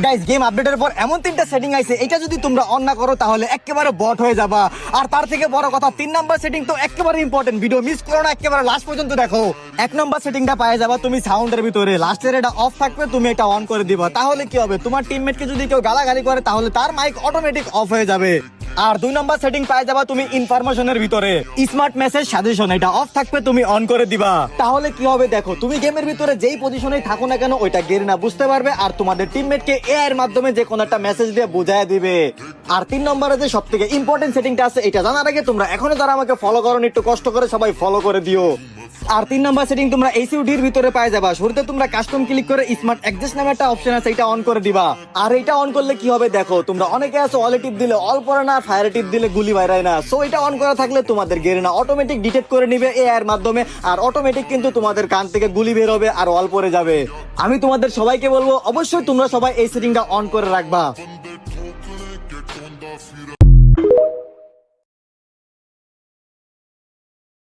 Guys game আপডেটের পর এমন তিনটা সেটিং আইছে, এটা যদি তোমরা অন না করো তাহলে একেবারে বট হয়ে যাবা। আর তার থেকে বড় কথা 3 নাম্বার সেটিং তো একেবারে ইম্পর্টেন্ট, ভিডিও মিস করো না, একেবারে লাস্ট পর্যন্ত দেখো। 1 নাম্বার সেটিংটা পায়ে যাবা তুমি সাউন্ডের ভিতরে, লাস্টের এটা অফ থাকবে, তুমি এটা অন করে দিবা। তাহলে কি হবে, তোমার টিমমেটকে যদি কেউ গালাগালি করে তাহলে তার মাইক অটোমেটিক অফ হয়ে যাবে। আর 2 নাম্বার সেটিং পায়ে যাবা তুমি ইনফরমেশনের ভিতরে, স্মার্ট মেসেজ সাজেশন, এটা অফ থাকবে, তুমি অন করে দিবা। তাহলে কি হবে দেখো, তুমি গেমের ভিতরে যেই পজিশনে থাকো না কেন ওইটা গেরিনা বুঝতে পারবে আর তোমাদের টিমমেটকে এআই এর মাধ্যমে যে কোনো একটা মেসেজ দিয়ে বুঝায় দিবে। আর 3 নম্বরে যে সবথেকে ইম্পর্টেন্ট সেটিংটা আছে, এটা জানার আগে তোমরা এখনো যারা আমাকে ফলো করোনি একটু কষ্ট করে সবাই ফলো করে দিও। আর 3 নাম্বার সেটিং তোমরা এসইউডি এর ভিতরে পায়ে যাবা। শুরুতে তোমরা কাস্টম ক্লিক করে স্মার্ট অ্যাডজাস্ট নামে একটা অপশন আছে, এটা অন করে দিবা। আর এটা অন করলে কি হবে দেখো, তোমরা অনেকে আছো অলে টিপ দিলে অল পড়ে না, ফায়ার টিপ দিলে গুলি বাইরায় না। সো এটা অন করা থাকলে তোমাদের গেরিনা অটোমেটিক ডিটেক্ট করে নিবে এআই এর মাধ্যমে, আর অটোমেটিক কিন্তু তোমাদের কান থেকে গুলি বের হবে আর অল পড়ে যাবে। আমি তোমাদের সবাইকে বলবো অবশ্যই তোমরা সবাই এই সেটিংটা অন করে রাখবা।